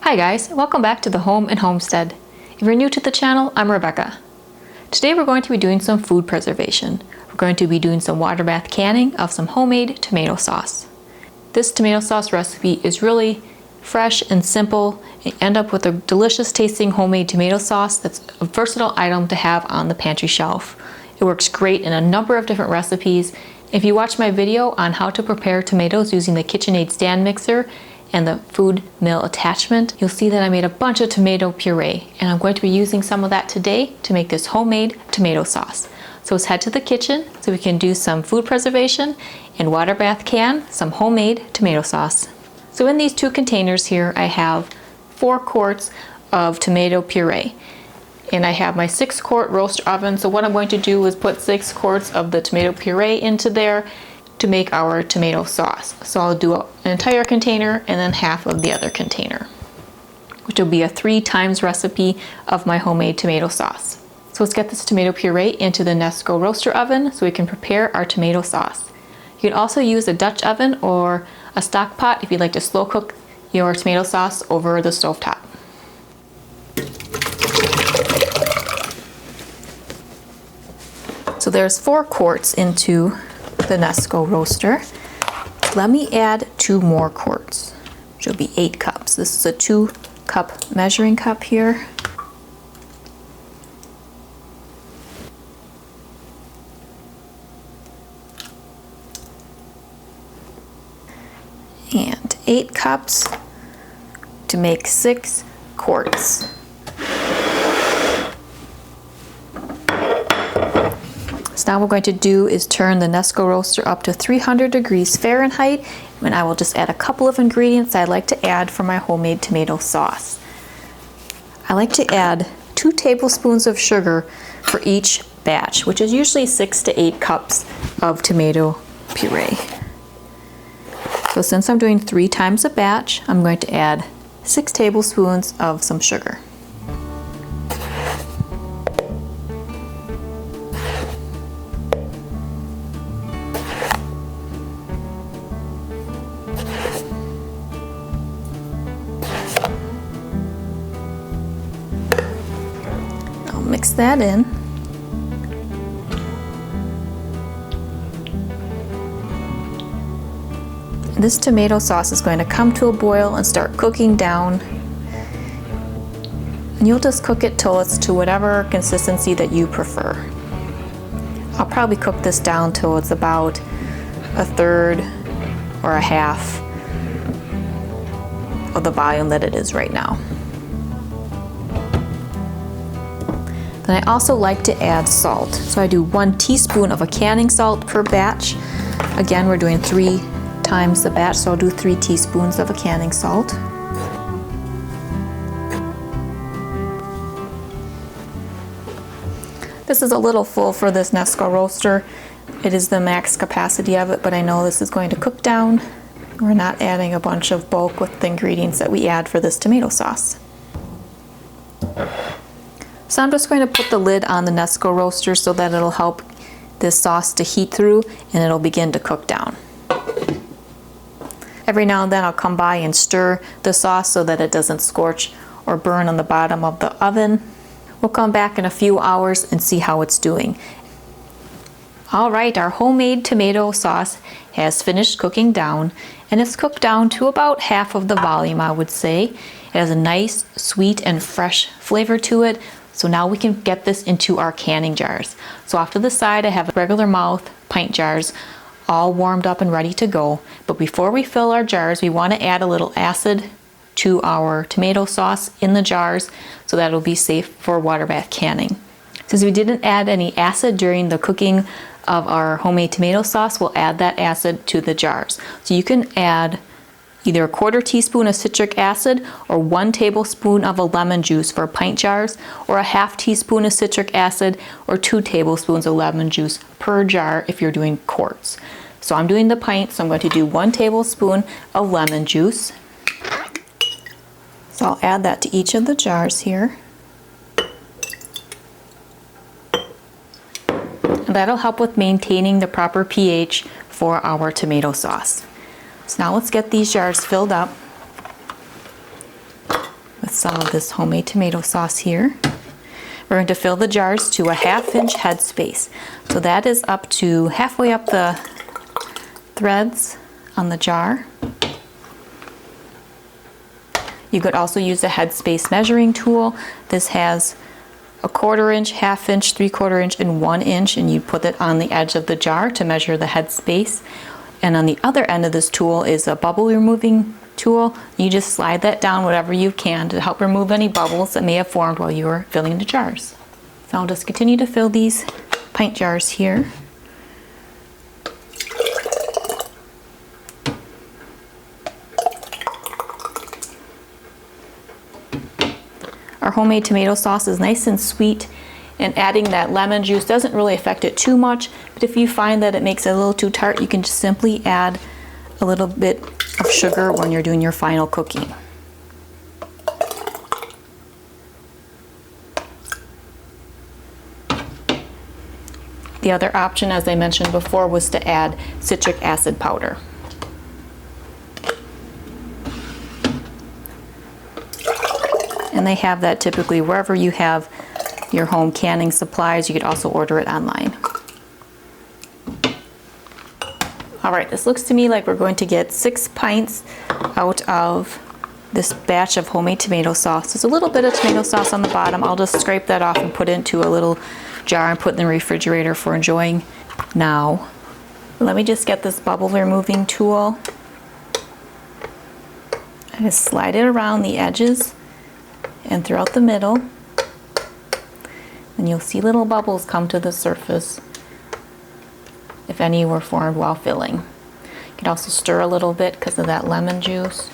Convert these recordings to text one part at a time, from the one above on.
Hi guys, welcome back to the Home and Homestead. If you're new to the channel, I'm Rebecca. Today we're going to be doing some food preservation. We're going to be doing some water bath canning of some homemade tomato sauce. This tomato sauce recipe is really fresh and simple. You end up with a delicious tasting homemade tomato sauce that's a versatile item to have on the pantry shelf. It works great in a number of different recipes. If you watch my video on how to prepare tomatoes using the KitchenAid Stand Mixer and the food mill attachment, you'll see that I made a bunch of tomato puree, and I'm going to be using some of that today to make this homemade tomato sauce. So let's head to the kitchen so we can do some food preservation and water bath can some homemade tomato sauce. So in these two containers here I have 4 quarts of tomato puree, and I have my 6-quart roaster oven. So what I'm going to do is put 6 quarts of the tomato puree into there to make our tomato sauce. So I'll do an entire container and then half of the other container, which will be a 3 times recipe of my homemade tomato sauce. So let's get this tomato puree into the Nesco roaster oven so we can prepare our tomato sauce. You can also use a Dutch oven or a stock pot if you'd like to slow cook your tomato sauce over the stovetop. So there's 4 quarts into the Nesco roaster. Let me add 2 more quarts, which will be 8 cups. This is a 2-cup measuring cup here. And 8 cups to make 6 quarts. So now what we're going to do is turn the Nesco roaster up to 300 degrees Fahrenheit, and I will just add a couple of ingredients I'd like to add for my homemade tomato sauce. I like to add 2 tablespoons of sugar for each batch, which is usually 6 to 8 cups of tomato puree. So since I'm doing 3 times a batch, I'm going to add 6 tablespoons of some sugar. I'll mix that in. This tomato sauce is going to come to a boil and start cooking down. And you'll just cook it till it's to whatever consistency that you prefer. I'll probably cook this down till it's about a third or a half of the volume that it is right now. Then I also like to add salt. So I do 1 teaspoon of a canning salt per batch. Again, we're doing 3 times the batch, so I'll do 3 teaspoons of a canning salt. This is a little full for this Nesco roaster. It is the max capacity of it, but I know this is going to cook down. We're not adding a bunch of bulk with the ingredients that we add for this tomato sauce. So I'm just going to put the lid on the Nesco roaster so that it'll help this sauce to heat through and it'll begin to cook down. Every now and then I'll come by and stir the sauce so that it doesn't scorch or burn on the bottom of the oven. We'll come back in a few hours and see how it's doing. Alright, our homemade tomato sauce has finished cooking down, and it's cooked down to about half of the volume, I would say. It has a nice, sweet, and fresh flavor to it. So now we can get this into our canning jars. So off to the side I have regular mouth pint jars all warmed up and ready to go. But before we fill our jars, we want to add a little acid to our tomato sauce in the jars so that it'll be safe for water bath canning. Since we didn't add any acid during the cooking of our homemade tomato sauce, we'll add that acid to the jars. So you can add either a 1/4 teaspoon of citric acid or 1 tablespoon of a lemon juice for pint jars, or a 1/2 teaspoon of citric acid or 2 tablespoons of lemon juice per jar if you're doing quarts. So I'm doing the pint, so I'm going to do 1 tablespoon of lemon juice. So I'll add that to each of the jars here. And that'll help with maintaining the proper pH for our tomato sauce. So now let's get these jars filled up. some of this homemade tomato sauce here. We're going to fill the jars to a 1/2 inch head space. So that is up to halfway up the threads on the jar. You could also use the headspace measuring tool. This has a 1/4 inch, 1/2 inch, 3/4 inch, and 1 inch, and you put it on the edge of the jar to measure the headspace. And on the other end of this tool is a bubble removing tool. You just slide that down whatever you can to help remove any bubbles that may have formed while you were filling the jars. So I'll just continue to fill these pint jars here. Our homemade tomato sauce is nice and sweet, and adding that lemon juice doesn't really affect it too much, but if you find that it makes it a little too tart, you can just simply add a little bit of sugar when you're doing your final cooking. The other option, as I mentioned before, was to add citric acid powder. And they have that typically wherever you have your home canning supplies. You could also order it online. All right, this looks to me like we're going to get 6 pints out of this batch of homemade tomato sauce. There's a little bit of tomato sauce on the bottom. I'll just scrape that off and put it into a little jar and put it in the refrigerator for enjoying now. Let me just get this bubble removing tool. I just slide it around the edges and throughout the middle, and you'll see little bubbles come to the surface if any were formed while filling. You can also stir a little bit because of that lemon juice.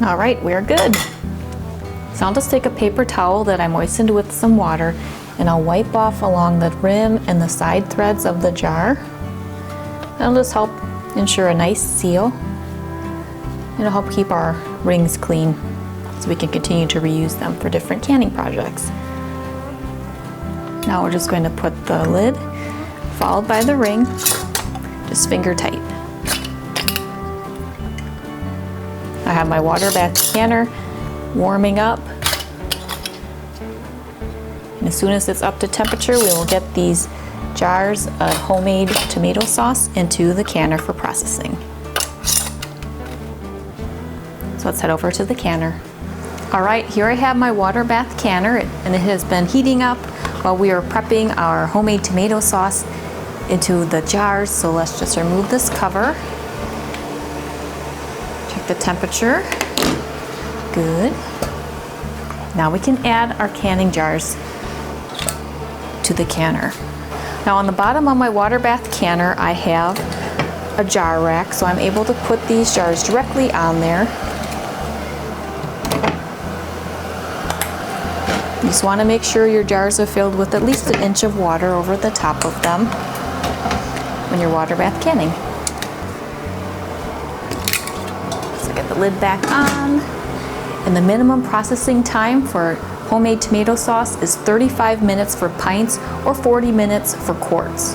All right, we're good. So I'll just take a paper towel that I moistened with some water, and I'll wipe off along the rim and the side threads of the jar. That'll just help ensure a nice seal. It'll help keep our rings clean so we can continue to reuse them for different canning projects. Now we're just going to put the lid followed by the ring, just finger tight. I have my water bath canner warming up, and as soon as it's up to temperature, we will get these jars of homemade tomato sauce into the canner for processing. So let's head over to the canner. All right, here I have my water bath canner, and it has been heating up while we are prepping our homemade tomato sauce into the jars. So let's just remove this cover. Check the temperature. Good. Now we can add our canning jars to the canner. Now on the bottom of my water bath canner, I have a jar rack, so I'm able to put these jars directly on there. You just want to make sure your jars are filled with at least 1 inch of water over the top of them when you're water bath canning. So get the lid back on. And the minimum processing time for homemade tomato sauce is 35 minutes for pints or 40 minutes for quarts.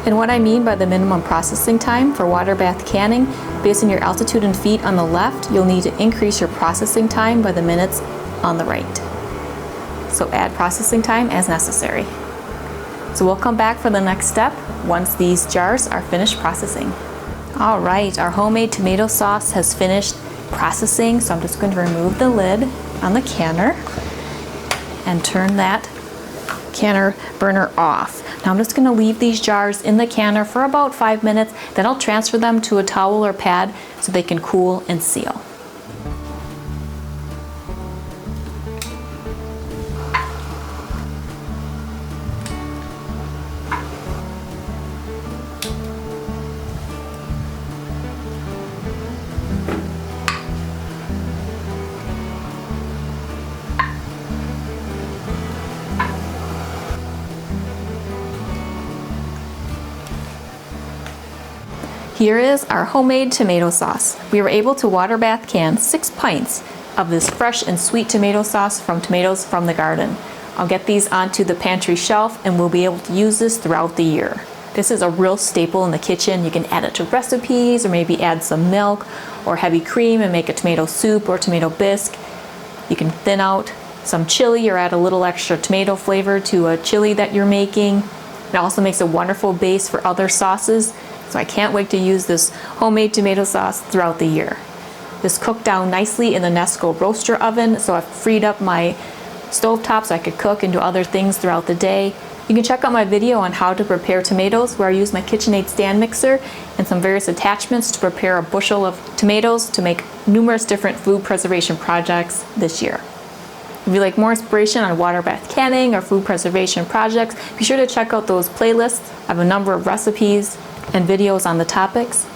And what I mean by the minimum processing time for water bath canning, based on your altitude and feet on the left, you'll need to increase your processing time by the minutes on the right. So add processing time as necessary. So we'll come back for the next step once these jars are finished processing. All right, our homemade tomato sauce has finished processing, so I'm just going to remove the lid on the canner and turn that canner burner off. Now I'm just going to leave these jars in the canner for about 5 minutes, then I'll transfer them to a towel or pad so they can cool and seal. Here is our homemade tomato sauce. We were able to water bath can 6 pints of this fresh and sweet tomato sauce from tomatoes from the garden. I'll get these onto the pantry shelf and we'll be able to use this throughout the year. This is a real staple in the kitchen. You can add it to recipes or maybe add some milk or heavy cream and make a tomato soup or tomato bisque. You can thin out some chili or add a little extra tomato flavor to a chili that you're making. It also makes a wonderful base for other sauces, so I can't wait to use this homemade tomato sauce throughout the year. This cooked down nicely in the Nesco roaster oven, so I've freed up my stovetop so I could cook and do other things throughout the day. You can check out my video on how to prepare tomatoes, where I use my KitchenAid Stand Mixer and some various attachments to prepare a bushel of tomatoes to make numerous different food preservation projects this year. If you like more inspiration on water bath canning or food preservation projects, be sure to check out those playlists. I have a number of recipes and videos on the topics.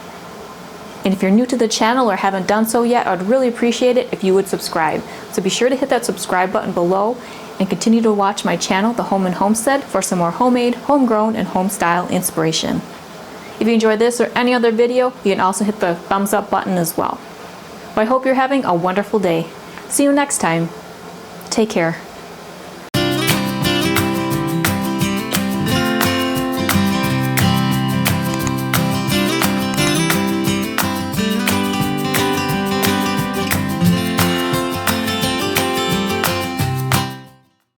And if you're new to the channel or haven't done so yet, I'd really appreciate it if you would subscribe. So be sure to hit that subscribe button below and continue to watch my channel, The Home and Homestead, for some more homemade, homegrown, and home-style inspiration. If you enjoyed this or any other video, you can also hit the thumbs up button as well. Well, I hope you're having a wonderful day. See you next time. Take care.